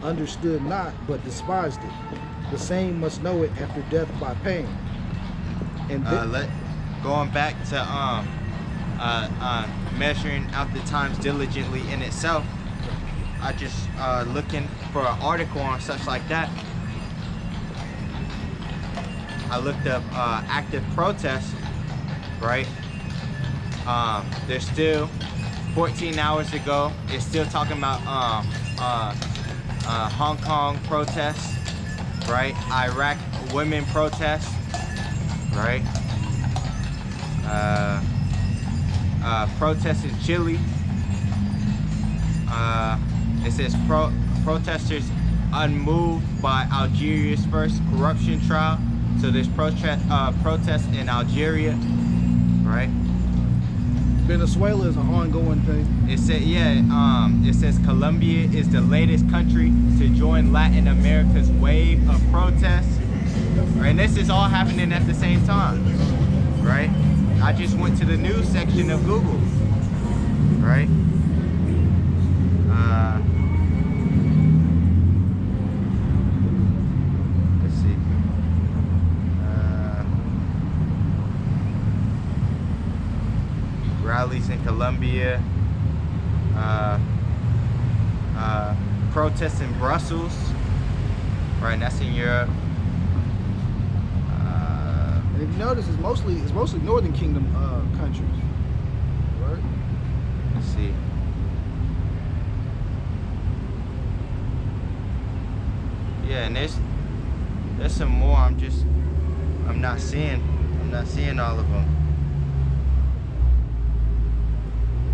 understood not, but despised it. The same must know it after death by pain. And going back to measuring out the times diligently in itself, I just looking for an article on such like that. I looked up active protests, right? There's still 14 hours ago. It's still talking about Hong Kong protests, right? Iraq women protests, right? Protests in Chile. It says protesters unmoved by Algeria's first corruption trial. So there's protests in Algeria, right? Venezuela is an ongoing thing. It said, it says Colombia is the latest country to join Latin America's wave of protests. Right? And this is all happening at the same time, right? I just went to the news section of Google, right? Let's see. Rallies in Colombia. Protests in Brussels, right? And that's in Europe. And if you notice, it's mostly Northern Kingdom countries, right? Let's see. Yeah, and there's some more. I'm not seeing all of them.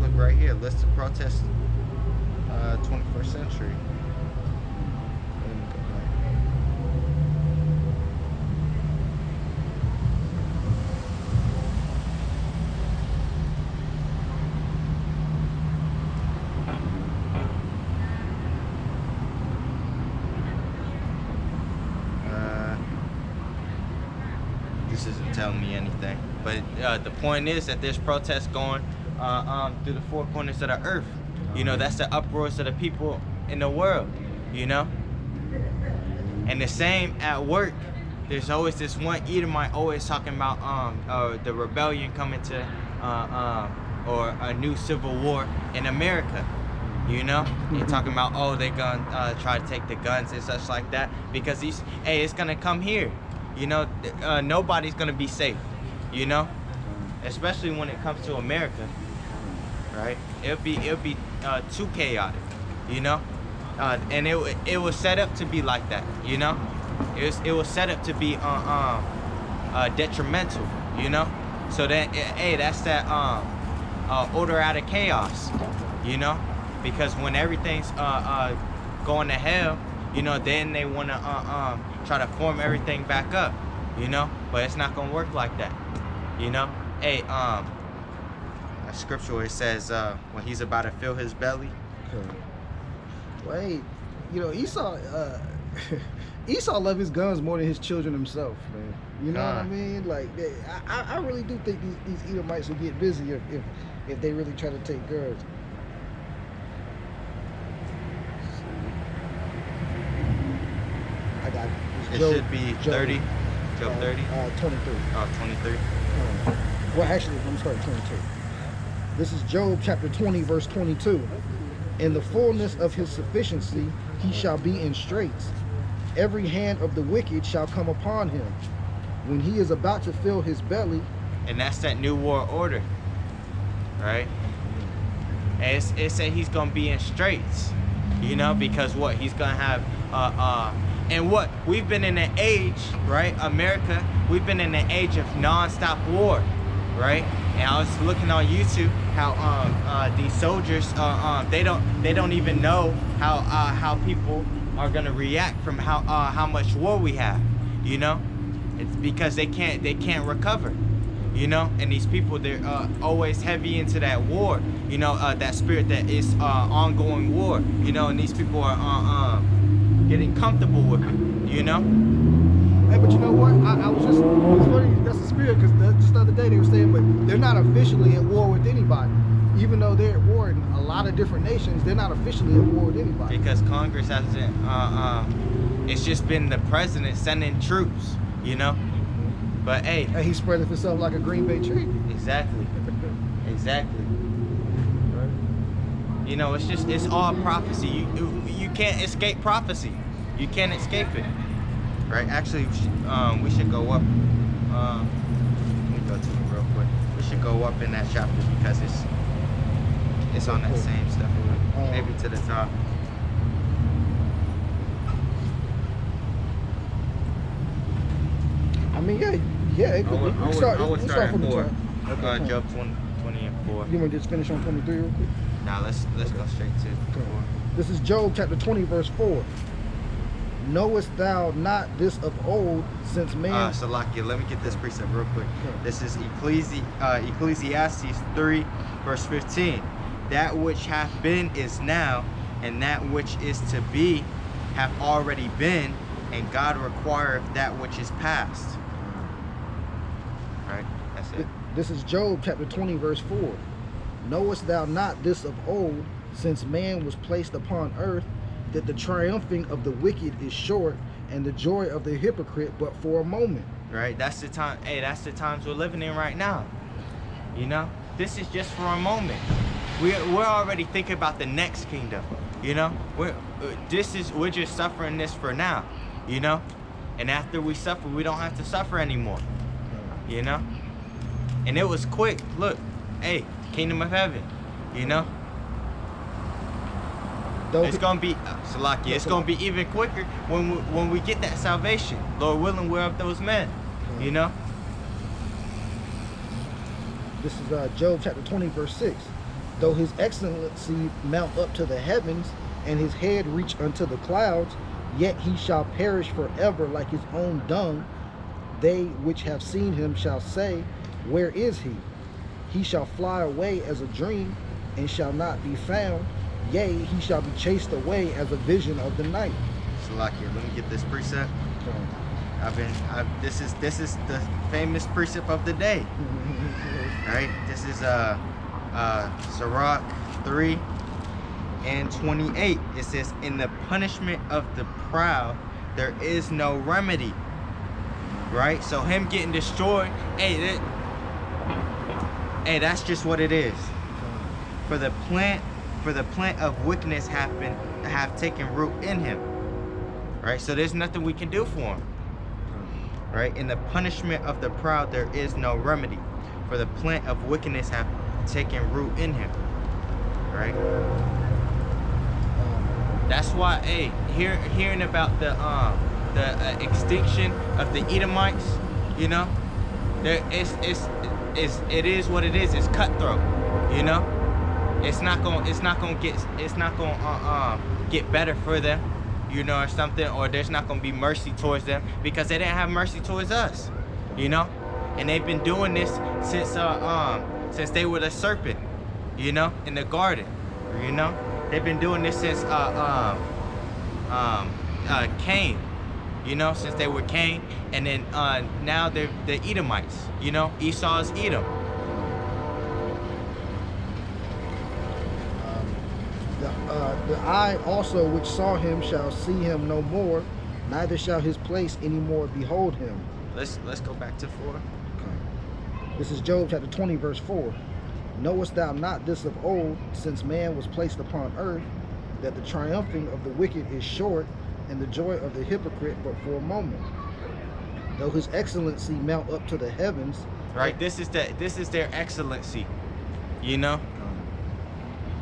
Look right here, list of protests, 21st century. This isn't telling me anything, but the point is that there's protests going through the four corners of the earth. You know, that's the uproars of the people in the world, you know? And the same at work. There's always this one Edomite always talking about the rebellion coming to, or a new civil war in America, you know? They're talking about, oh, they're gonna try to take the guns and such like that, because it's gonna come here. You know, nobody's gonna be safe, you know? Especially when it comes to America, right? It'll be too chaotic, you know, and it was set up to be like that, you know. It was set up to be detrimental, you know. So that that's that order out of chaos, you know, because when everything's going to hell, you know, then they want to try to form everything back up, you know. But it's not gonna work like that, you know. Hey, a scripture where it says when he's about to fill his belly. Well, hey, you know, Esau Esau loved his guns more than his children himself, man. You know what I mean? Like, I really do think these Edomites will get busy if they really try to take guns. I got it. It should be 30. Job 30? 23. Oh, 23. Well, actually, I'm starting 22. This is Job chapter 20, verse 22. In the fullness of his sufficiency, he shall be in straits. Every hand of the wicked shall come upon him. When he is about to fill his belly. And that's that new world order, right? And it said he's going to be in straits, you know, because what? He's going to have, and what? We've been in an age, right? America, we've been in an age of non-stop war, right? And I was looking on YouTube how these soldiers, they don't even know how people are gonna react from how much war we have, you know. It's because they can't recover, you know. And these people, they're always heavy into that war, you know, that spirit that is ongoing war, you know. And these people are getting comfortable with it, you know. Hey, but you know what? I was just, it's funny, that's the spirit, because just the other day they were saying, but they're not officially at war with anybody. even though they're at war in a lot of different nations, they're not officially at war with anybody. Because Congress hasn't. It's just been the president sending troops. You know. But hey. And he spread himself like a Green Bay tree. Exactly. Exactly. You know, it's all prophecy. You can't escape prophecy. You can't escape it. Right? Actually, we should go up. Let me go to it real quick. We should go up in that chapter because it's on that same stuff. Maybe to the top. I mean, yeah. It could, I would start from at 4. the top. Okay, Job 20 and 4. You want to just finish on 23 real quick? Nah, let's go straight to 4. This is Job chapter 20, verse 4. Knowest thou not this of old, since man... Salakia, let me get this precept real quick. This is Ecclesiastes 3, verse 15. That which hath been is now, and that which is to be hath already been, and God requireth that which is past. Right? That's it. This is Job chapter 20, verse 4. Knowest thou not this of old, since man was placed upon earth, that the triumphing of the wicked is short, and the joy of the hypocrite but for a moment. Right? That's the time. Hey, that's the times we're living in right now. You know, this is just for a moment. We're already thinking about the next kingdom. You know, we're just suffering this for now. You know, and after we suffer, we don't have to suffer anymore. You know, and it was quick. Look, hey, kingdom of heaven. You know. It's gonna be Salakia. It's gonna be even quicker when we get that salvation. Lord willing, we're of those men. You know. This is Job chapter 20, verse 6. Though his excellency mount up to the heavens, and his head reach unto the clouds, yet he shall perish forever like his own dung. They which have seen him shall say, where is he? He shall fly away as a dream, and shall not be found. Yea, he shall be chased away as a vision of the night. Salakia, let me get this precept. This is the famous precept of the day. Right? This is Sirach 3 and 28. It says, in the punishment of the proud there is no remedy. Right? So him getting destroyed, hey, that's just what it is. For the plant of wickedness have taken root in him. Right? So there's nothing we can do for him. Right? In the punishment of the proud there is no remedy. For the plant of wickedness have taken root in him. Right? That's why, hey, hearing about the extinction of the Edomites, you know, it is what it is. It's cutthroat, you know. It's not gonna get better for them, you know, or something, or there's not gonna be mercy towards them because they didn't have mercy towards us, you know. And they've been doing this since they were the serpent, you know, in the garden, you know. They've been doing this since Cain, you know, since they were Cain, and then now they're the Edomites, you know. Esau's Edom. The eye also which saw him shall see him no more, neither shall his place any more behold him. Let's go back to 4. Okay. This is Job chapter 20, verse 4. Knowest thou not this of old, since man was placed upon earth, that the triumphing of the wicked is short, and the joy of the hypocrite but for a moment? Though his excellency mount up to the heavens. Right. This is their excellency, you know.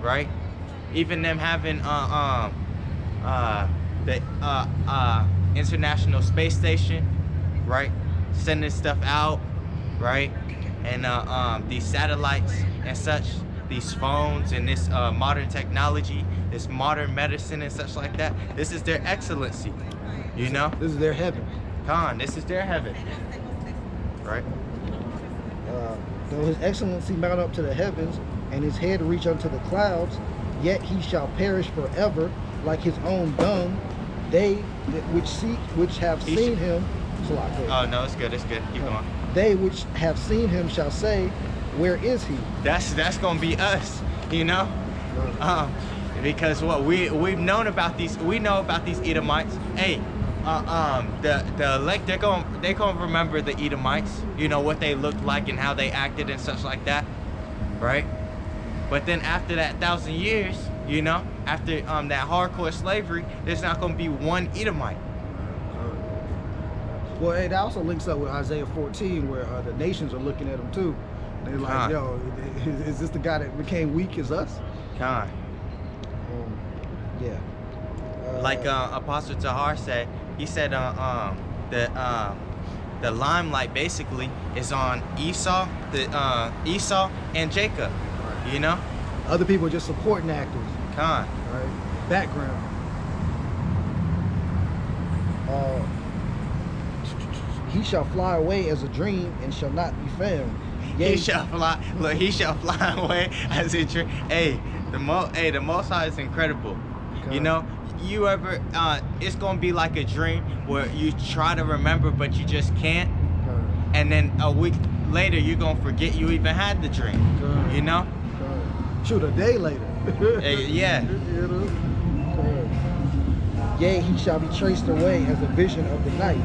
Right. Even them having the International Space Station, right, sending stuff out, right, and these satellites and such, these phones and this modern technology, this modern medicine and such like that. This is their excellency, you know. This is their heaven. This is their heaven, right? Though his excellency mount up to the heavens, and his head reach unto the clouds, yet he shall perish forever like his own dung. They which have seen him. Oh no, it's good. Keep going. They which have seen him shall say, Where is he? That's gonna be us, you know. Because what we've known about these, we know about these Edomites. Hey, the elect, they're gonna remember the Edomites, you know, what they looked like and how they acted and such like that, right? But then after that 1,000 years, you know, after that hardcore slavery, there's not gonna be one Edomite. Well, it also links up with Isaiah 14, where the nations are looking at him too. They're like, yo, is this the guy that became weak as us? Con. Yeah. Like Apostle Tahar said, he said the limelight basically is on Esau, Esau and Jacob. Right. You know? Other people are just supporting actors. Con. Right. Background. He shall fly away as a dream and shall not be found. Yea, he shall fly. Look, he shall fly away as a dream. Hey, the Most High is incredible. Okay. You know, you ever? It's gonna be like a dream where you try to remember but you just can't, and then a week later you're gonna forget you even had the dream. You know? Shoot, a day later. Yeah. You know? Yea, he shall be traced away as a vision of the night.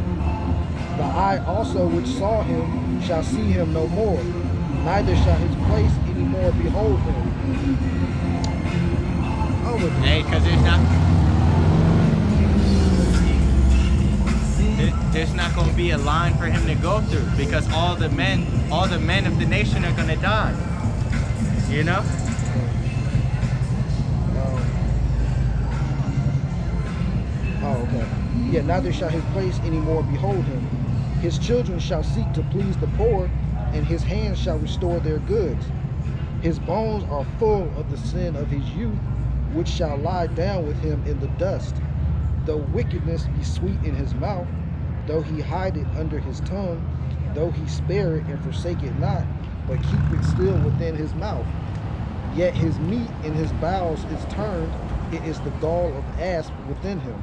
The eye also which saw him shall see him no more, neither shall his place any more behold him. Hey, because there's not going to be a line for him to go through, because all the men of the nation are going to die. You know? Okay. Yeah, neither shall his place any more behold him. His children shall seek to please the poor, and his hands shall restore their goods. His bones are full of the sin of his youth, which shall lie down with him in the dust. Though wickedness be sweet in his mouth, though he hide it under his tongue, though he spare it and forsake it not, but keep it still within his mouth. Yet his meat in his bowels is turned, it is the gall of asp within him.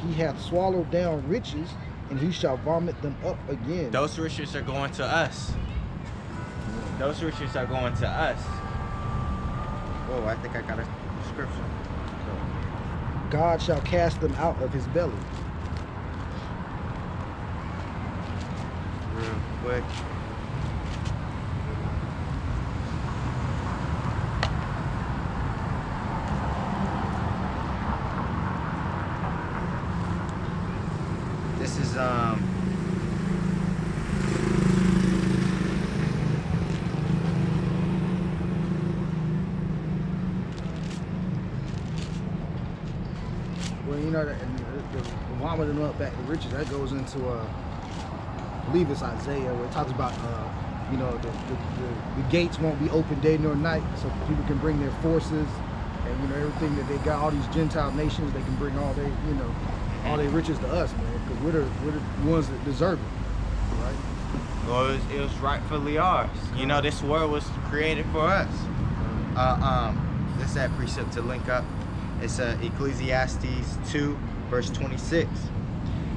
He hath swallowed down riches, and he shall vomit them up again. Those riches are going to us. Those riches are going to us. Whoa, I think I got a description. God shall cast them out of his belly. Real quick. This is well, you know, the vomiting up back the riches, that goes into I believe it's Isaiah, where it talks about you know, the gates won't be open day nor night, so people can bring their forces and, you know, everything that they got, all these Gentile nations, they can bring all their, you know, all their riches to us, man, because we're the ones that deserve it, right? Well, it was rightfully ours. You know, this world was created for us. This is that precept to link up. It's Ecclesiastes 2, verse 26.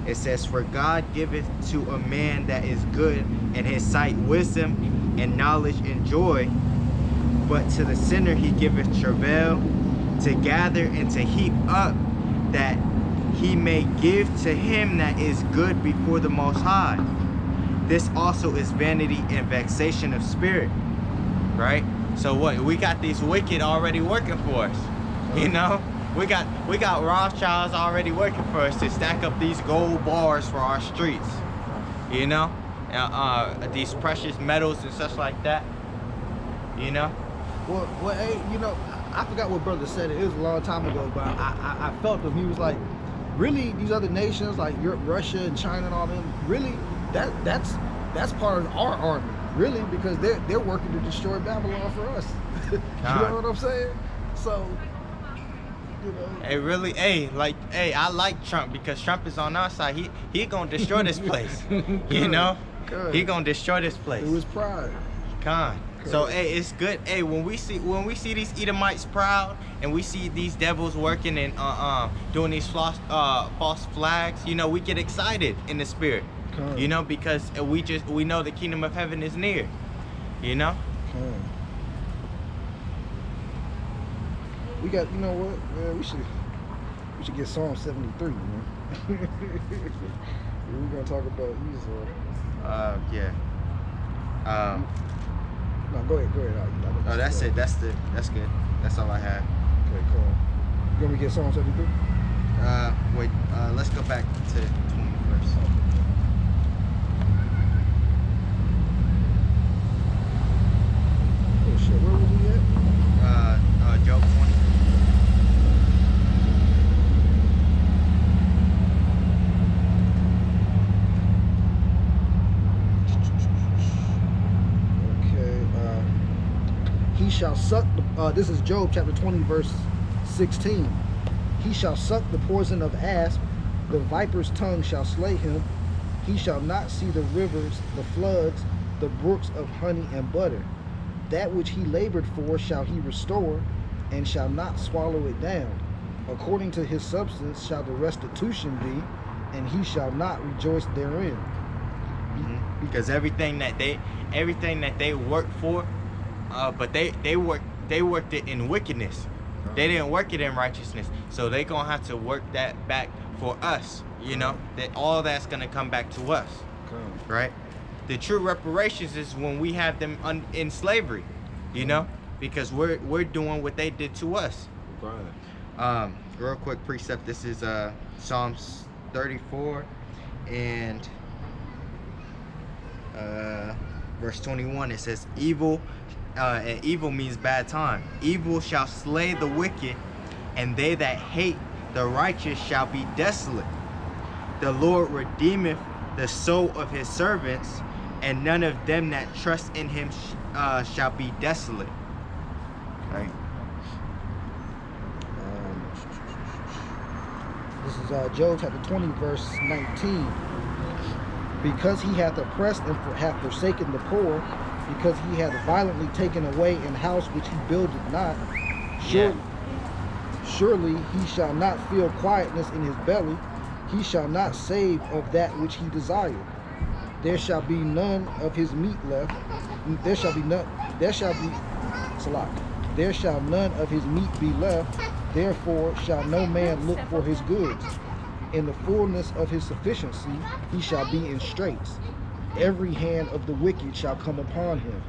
It says, "For God giveth to a man that is good in his sight wisdom and knowledge and joy, but to the sinner he giveth travail to gather and to heap up, that he may give to him that is good before the Most High. This also is vanity and vexation of spirit." Right? So what? We got these wicked already working for us. You know? We got Rothschilds already working for us to stack up these gold bars for our streets. You know? These precious metals and such like that. You know? Well, hey, you know, I forgot what brother said. It was a long time ago, but I felt him. He was like, really, these other nations like Europe, Russia, and China and all them, really, that's part of our army, really, because they're working to destroy Babylon for us. You know what I'm saying? So, you know. Hey, really, I like Trump because Trump is on our side. He gonna destroy this place. You know? Good. He gonna destroy this place. It was pride. So hey, it's good. Hey, when we see these Edomites proud, and we see these devils working and doing these false flags, you know, we get excited in the spirit. You know, because we know the kingdom of heaven is near. You know. We got, you know what? We should get Psalm 73, man. We're gonna talk about Israel. Yeah. No, go ahead. Oh, that's it. That's good. That's all I have. Okay, cool. You want me to get Psalm 73? Wait. Let's go back to 20 first. Oh shit, where was we at? Job 20. He shall suck this is Job chapter 20 verse 16. He shall suck the poison of asp, the viper's tongue shall slay him. He shall not see the rivers, the floods, the brooks of honey and butter. That which he labored for shall he restore, and shall not swallow it down. According to his substance shall the restitution be, and he shall not rejoice therein. Because everything that they worked for, but they worked it in wickedness. They didn't work it in righteousness. So they gonna have to work that back for us. You know, that all that's gonna come back to us. Right? The true reparations is when we have them in slavery. You know, because we're doing what they did to us. Real quick precept. This is Psalms 34 and verse 21. It says, evil, and evil means bad time. Evil shall slay the wicked, and they that hate the righteous shall be desolate. The Lord redeemeth the soul of his servants, and none of them that trust in him shall be desolate. Right. This is Job chapter 20 verse 19. Because he hath oppressed and hath forsaken the poor, because he hath violently taken away an house which he builded not, surely he shall not feel quietness in his belly, he shall not save of that which he desired. There shall be none of his meat left, there shall none of his meat be left, therefore shall no man look for his goods. In the fullness of his sufficiency he shall be in straits. Every hand of the wicked shall come upon him.